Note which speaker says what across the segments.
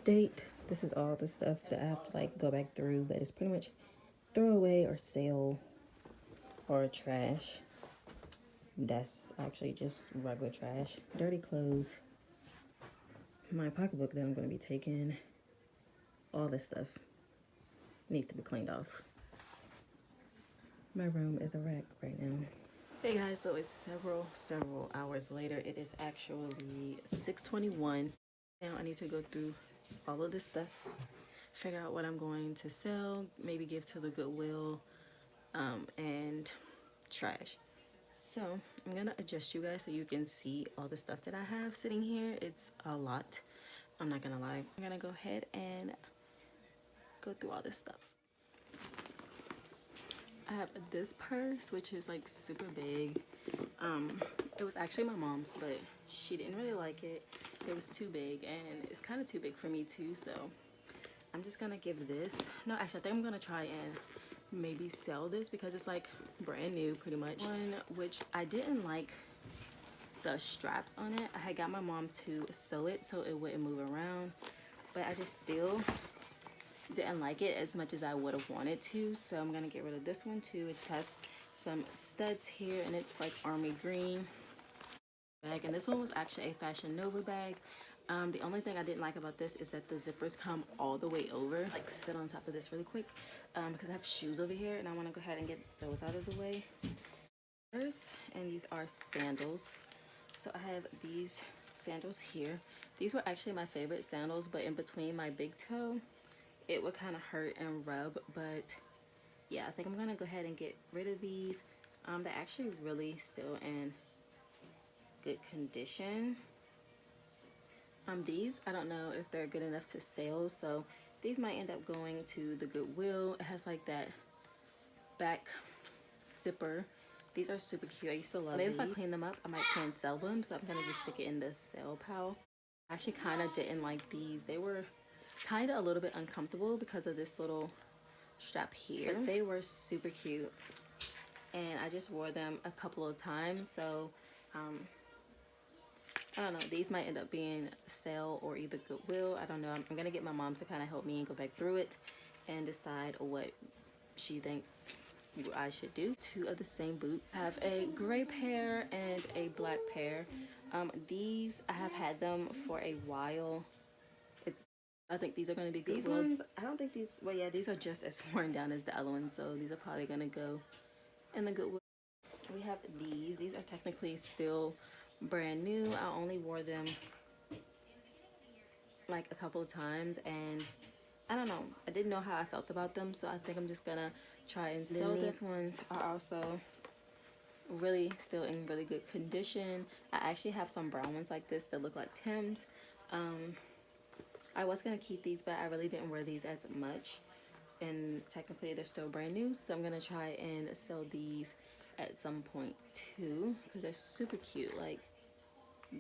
Speaker 1: update. This is all the stuff that I have to like go back through, but it's pretty much throwaway or sale or trash. That's actually just regular trash. Dirty clothes. My pocketbook that I'm going to be taking. All this stuff needs to be cleaned off. My room is a wreck right now. Hey guys, so it's several hours later. It is actually 6:21. Now I need to go through all of this stuff, figure out what I'm going to sell, maybe give to the Goodwill, and trash. So I'm gonna adjust you guys so you can see all the stuff that I have sitting here. It's a lot, I'm not gonna lie. I'm gonna go ahead and go through all this stuff. I have this purse, which is like super big. It was actually my mom's, but she didn't really like it. It was too big, and it's kind of too big for me too, so I'm just gonna give this. No, actually, I think I'm gonna try and maybe sell this because it's like brand new pretty much. One which I didn't like the straps on it. I had got my mom to sew it so it wouldn't move around, but I just still didn't like it as much as I would have wanted to, so I'm gonna get rid of this one too. It just has some studs here, and it's like army green bag, and this one was actually a Fashion Nova bag. The only thing I didn't like about this is that the zippers come all the way over. Like, sit on top of this really quick because I have shoes over here and I want to go ahead and get those out of the way first. And these are sandals. So I have these sandals here. These were actually my favorite sandals, but in between my big toe it would kind of hurt and rub. But yeah, I think I'm gonna go ahead and get rid of these. They're actually really still in good condition. These, I don't know if they're good enough to sell, so these might end up going to the Goodwill. It has like that back zipper. These are super cute. I used to love these. Maybe if I clean them up, I might can sell them, so I'm gonna just stick it in the sale pile. I actually kind of didn't like these. They were kind of a little bit uncomfortable because of this little strap here, but they were super cute, and I just wore them a couple of times, so I don't know, these might end up being sale or either Goodwill. I don't know. I'm gonna get my mom to kind of help me and go back through it and decide what she thinks I should do. Two of the same boots. I have a gray pair and a black pair. These, I have had them for a while. I think these are going to be good. These ones, I don't think these, well yeah, these are just as worn down as the other ones, so these are probably going to go in the Goodwill. We have these. These are technically still brand new. I only wore them like a couple of times, and I don't know, I didn't know how I felt about them, so I think I'm just gonna try and sell them. These ones are also really still in really good condition. I actually have some brown ones like this that look like Tim's. I was gonna keep these, but I really didn't wear these as much, and technically they're still brand new, so I'm gonna try and sell these at some point too because they're super cute, like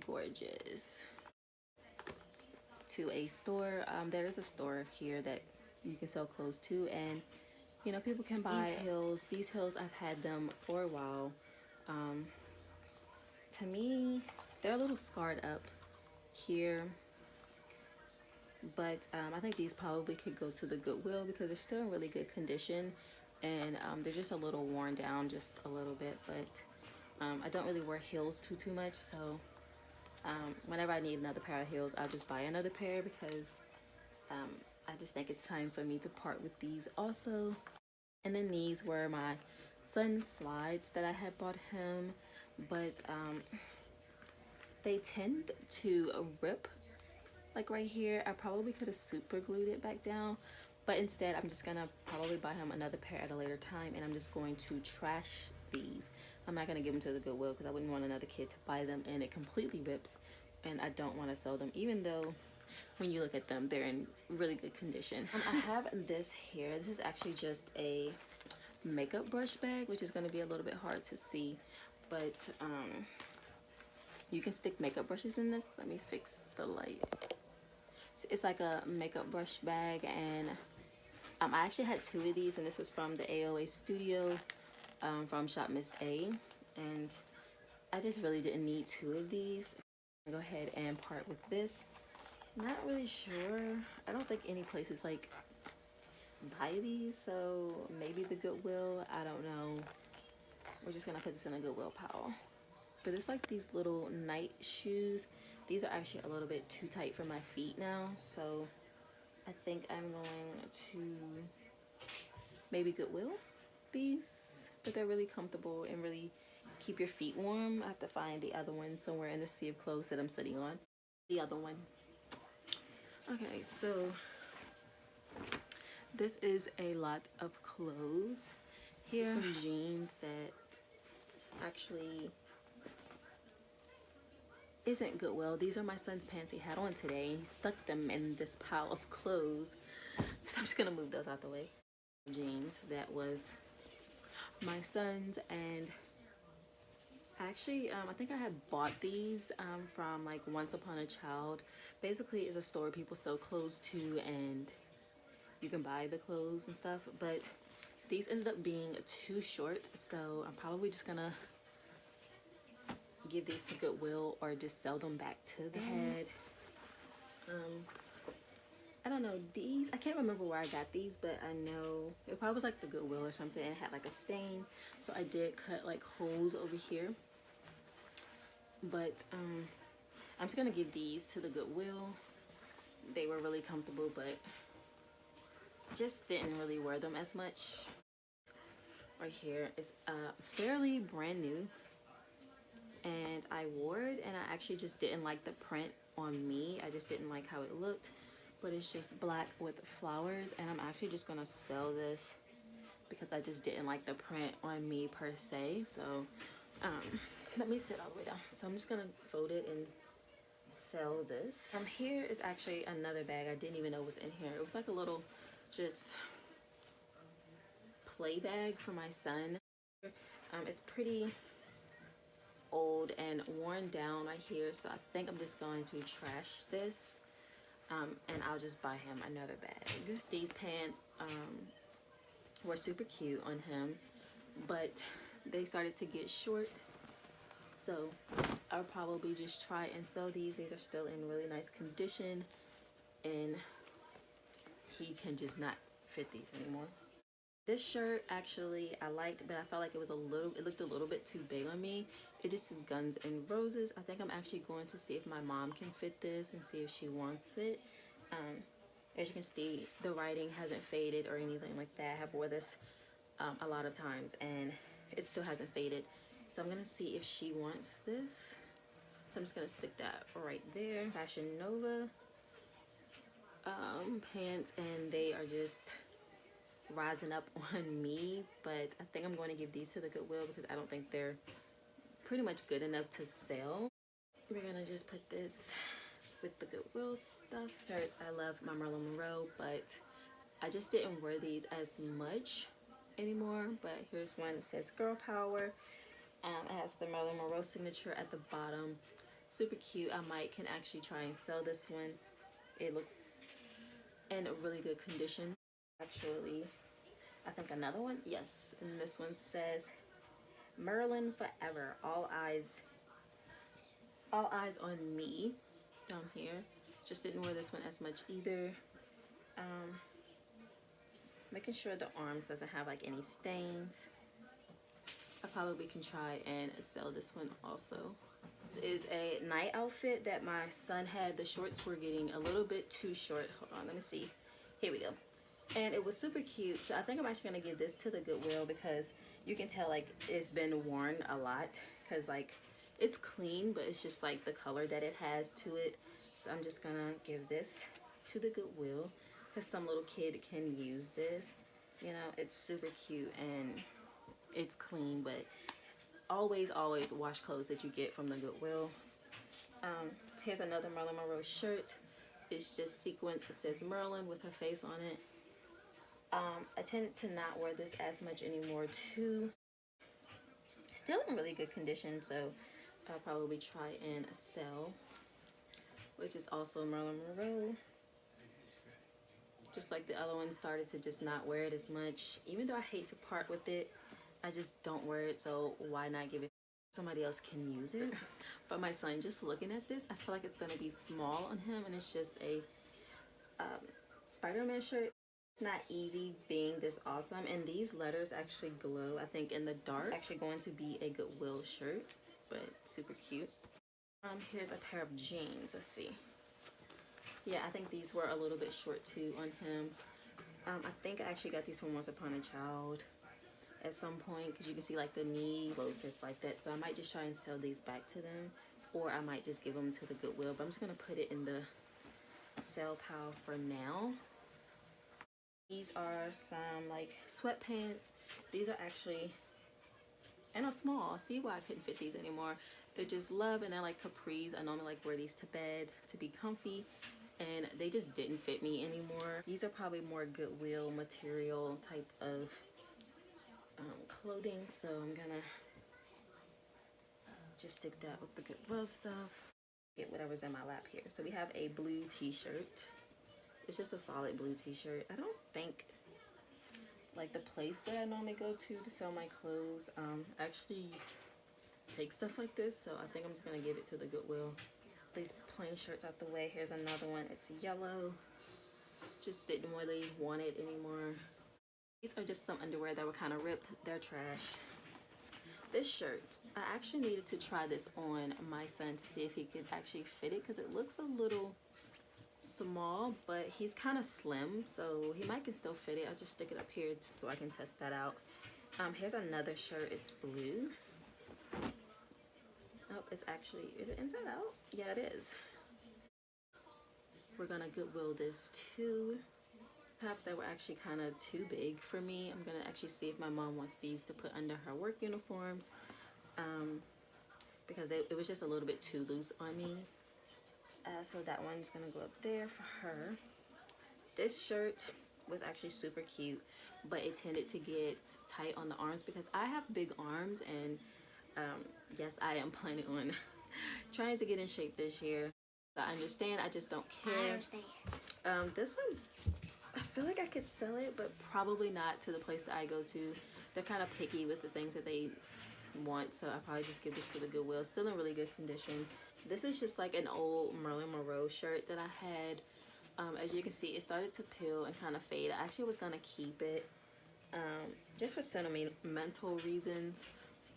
Speaker 1: gorgeous. To a store, there is a store here that you can sell clothes to, and you know, people can buy these heels. I've had them for a while. To me, they're a little scarred up here, but I think these probably could go to the Goodwill because they're still in really good condition, and they're just a little worn down, just a little bit. But I don't really wear heels too much, so whenever I need another pair of heels, I'll just buy another pair because I just think it's time for me to part with these also. And then these were my son's slides that I had bought him, but they tend to rip like right here. I probably could have super glued it back down, but instead I'm just gonna probably buy him another pair at a later time, and I'm just going to trash these. I'm not gonna give them to the Goodwill because I wouldn't want another kid to buy them and it completely rips, and I don't want to sell them, even though when you look at them they're in really good condition. I have this here. This is actually just a makeup brush bag, which is going to be a little bit hard to see, but you can stick makeup brushes in this. Let me fix the light. It's like a makeup brush bag, and I actually had two of these, and this was from the AOA Studio from Shop Miss A, and I just really didn't need two of these. I'll go ahead and part with this. Not really sure. I don't think any places like buy these, so maybe the Goodwill. I don't know. We're just gonna put this in a Goodwill pile. But it's like these little night shoes. These are actually a little bit too tight for my feet now, so I think I'm going to maybe Goodwill these. But they're really comfortable and really keep your feet warm. I have to find the other one somewhere in the sea of clothes that I'm sitting on. The other one. Okay, so this is a lot of clothes here. Some jeans that actually isn't Goodwill. These are my son's pants he had on today. He stuck them in this pile of clothes. So I'm just gonna move those out the way. Jeans that was my son's, and actually I think I had bought these from like Once Upon a Child. Basically it's a store people sell clothes to and you can buy the clothes and stuff, but these ended up being too short, so I'm probably just gonna give these to Goodwill or just sell them back to the head. I don't know, these, I can't remember where I got these, but I know it probably was like the Goodwill or something, and it had like a stain, so I did cut like holes over here. But I'm just gonna give these to the Goodwill. They were really comfortable, but just didn't really wear them as much. Right here is fairly brand new, and I wore it, and I actually just didn't like the print on me. I just didn't like how it looked, but it's just black with flowers, and I'm actually just gonna sell this because I just didn't like the print on me per se. So let me sit all the way down. So I'm just gonna fold it and sell this. Here is actually another bag I didn't even know was in here. It was like a little just play bag for my son. It's pretty old and worn down right here, so I think I'm just going to trash this, and I'll just buy him another bag. These pants were super cute on him, but they started to get short, so I'll probably just try and sell these. These are still in really nice condition, and he can just not fit these anymore. This shirt actually I liked, but I felt like it looked a little bit too big on me. It just is Guns N' Roses. I think I'm actually going to see if my mom can fit this and see if she wants it. As you can see, the writing hasn't faded or anything like that. I have wore this a lot of times and it still hasn't faded. So I'm gonna see if she wants this. So I'm just gonna stick that right there. Fashion Nova pants, and they are just rising up on me, but I think I'm going to give these to the Goodwill because I don't think they're pretty much good enough to sell. We're gonna just put this with the Goodwill stuff. Shirts, I love my Marilyn Monroe, but I just didn't wear these as much anymore. But here's one that says Girl Power. It has the Marilyn Monroe signature at the bottom. Super cute. I can actually try and sell this one. It looks in a really good condition. Actually, I think another one, yes, and this one says Marilyn Forever, all eyes on me down here. Just didn't wear this one as much either. Making sure the arms doesn't have like any stains. I probably can try and sell this one also. This is a night outfit that my son had. The shorts were getting a little bit too short. Hold on, let me see. Here we go. And it was super cute, so I think I'm actually gonna give this to the Goodwill because you can tell like it's been worn a lot, because like it's clean, but it's just like the color that it has to it. So I'm just gonna give this to the Goodwill because some little kid can use this. You know, it's super cute and it's clean, but always wash clothes that you get from the Goodwill. Here's another Marilyn Monroe shirt. It's just sequins. It says Marilyn with her face on it. I tended to not wear this as much anymore too. Still in really good condition, so I'll probably try and sell, which is also Marilyn Monroe. Just like the other one, started to just not wear it as much. Even though I hate to part with it, I just don't wear it, so why not give it? somebody else can use it. But my son, just looking at this, I feel like it's gonna be small on him, and it's just a Spider-Man shirt. It's not easy being this awesome, and these letters actually glow, I think, in the dark. It's actually going to be a Goodwill shirt, but super cute. Here's a pair of jeans. Let's see. Yeah, I think these were a little bit short too on him. I think I actually got these from Once Upon a Child at some point, because you can see like the knees close just like that. So I might just try and sell these back to them, or I might just give them to the Goodwill, but I'm just gonna put it in the sell pile for now. These are some like sweatpants. These are actually, and are small. See why I couldn't fit these anymore. They're just love, and they're like capris. I normally like wear these to bed to be comfy, and they just didn't fit me anymore. These are probably more Goodwill material type of clothing, so I'm gonna just stick that with the Goodwill stuff. Get whatever's in my lap here. So we have a blue t-shirt. It's just a solid blue t-shirt. I don't think like the place that I normally go to sell my clothes actually take stuff like this, so I think I'm just gonna give it to the Goodwill. These plain shirts out the way. Here's another one. It's yellow. Just didn't really want it anymore. These are just some underwear that were kind of ripped. They're trash. This shirt, I actually needed to try this on my son to see if he could actually fit it, because it looks a little small, but he's kind of slim, so he might can still fit it. I'll just stick it up here so I can test that out. Here's another shirt. It's blue. Oh, it's actually, is it inside out? Yeah, it is. We're gonna Goodwill this too. Perhaps they were actually kind of too big for me. I'm gonna actually see if my mom wants these to put under her work uniforms, because it was just a little bit too loose on me. So that one's gonna go up there for her. This shirt was actually super cute, but it tended to get tight on the arms because I have big arms, and yes, I am planning on trying to get in shape this year. I understand, I just don't care.
Speaker 2: I understand.
Speaker 1: This one, I feel like I could sell it, but probably not to the place that I go to. They're kind of picky with the things that they want, so I'll probably just give this to the Goodwill. Still in really good condition. This is just like an old Marilyn Monroe shirt that I had. As you can see, it started to peel and kind of fade. I actually was going to keep it just for sentimental reasons.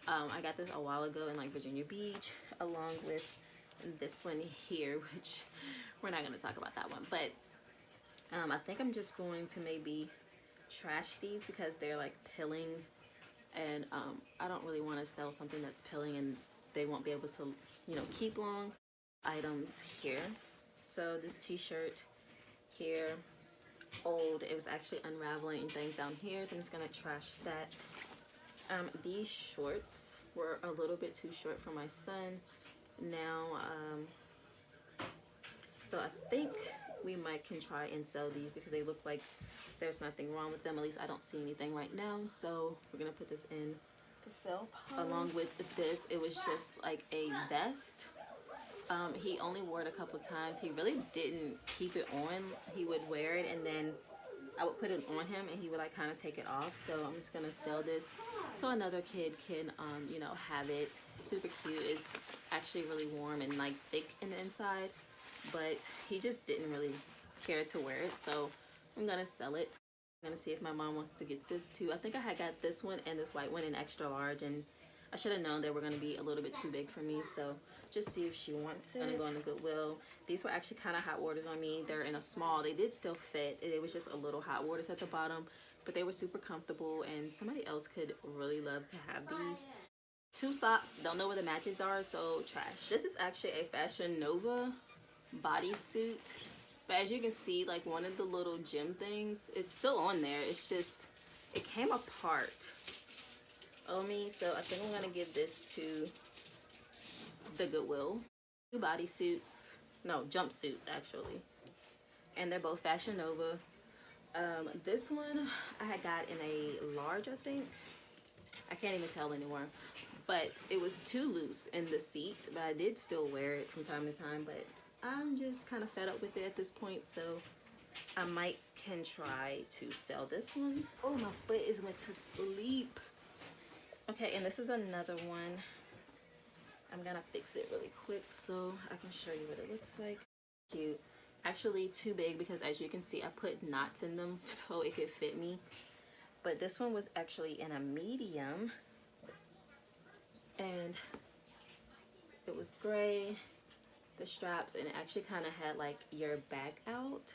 Speaker 1: I got this a while ago in like Virginia Beach, along with this one here, which we're not going to talk about that one. But I think I'm just going to maybe trash these because they're like peeling, and I don't really want to sell something that's peeling and they won't be able to, you know, keep long. Items here. So this t-shirt here, old, it was actually unraveling things down here, so I'm just gonna trash that. These shorts were a little bit too short for my son now, so I think we might can try and sell these because they look like there's nothing wrong with them. At least I don't see anything right now, so we're gonna put this in the sell pile. Along with this, it was just like a vest. He only wore it a couple of times. He really didn't keep it on. He would wear it, and then I would put it on him and he would like kind of take it off. So I'm just gonna sell this so another kid can you know, have it. Super cute. It's actually really warm and like thick in the inside, but he just didn't really care to wear it, so I'm gonna sell it. I'm gonna see if my mom wants to get this too. I think I had got this one and this white one in extra large, and I should have known they were gonna be a little bit too big for me, so just see if she wants it. I'm gonna go on the Goodwill. These were actually kind of hot waters on me. They're in a small. They did still fit. It was just a little hot waters at the bottom, but they were super comfortable, and somebody else could really love to have these. 2 socks. Don't know where the matches are, so trash. This is actually a Fashion Nova bodysuit, but as you can see, like one of the little gem things, it's still on there. It's just, it came apart on me, so I think I'm gonna give this to the Goodwill. 2 bodysuits, no, jumpsuits actually, and they're both Fashion Nova. This one I had got in a large, I think. I can't even tell anymore, but it was too loose in the seat, but I did still wear it from time to time. But I'm just kind of fed up with it at this point, so I might can try to sell this one. Oh, my foot is went to sleep. Okay, and this is another one. I'm gonna fix it really quick so I can show you what it looks like. Cute. Actually too big because as you can see I put knots in them so it could fit me. But this one was actually in a medium. And it was gray, the straps, and it actually kind of had like your back out.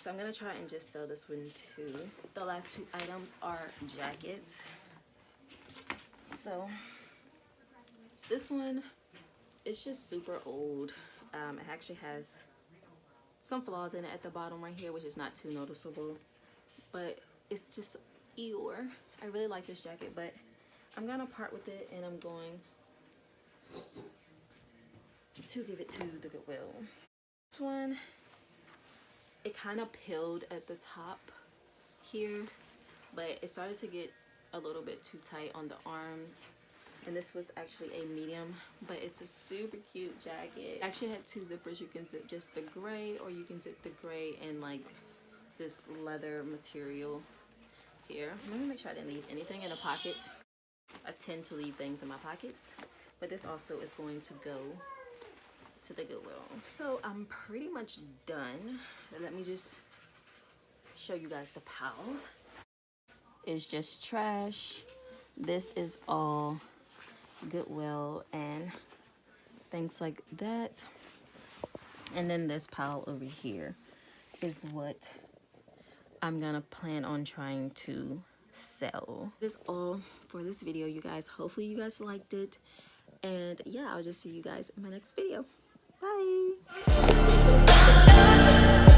Speaker 1: So I'm gonna try and just sew this one too. The last two items are jackets. So this one is just super old. It actually has some flaws in it at the bottom right here, which is not too noticeable, but it's just Eeyore. I really like this jacket, but I'm gonna part with it and I'm going to give it to the Goodwill. This one, it kind of peeled at the top here, but it started to get a little bit too tight on the arms. And this was actually a medium, but it's a super cute jacket. It actually had two zippers. You can zip just the gray, or you can zip the gray and like this leather material here. Let me make sure I didn't leave anything in the pockets. I tend to leave things in my pockets, but this also is going to go to the Goodwill. So I'm pretty much done. Let me just show you guys the piles. It's just trash. This is all Goodwill and things like that. And then this pile over here is what I'm gonna plan on trying to sell. That's all for this video, you guys. Hopefully you guys liked it, and yeah, I'll just see you guys in my next video. Bye.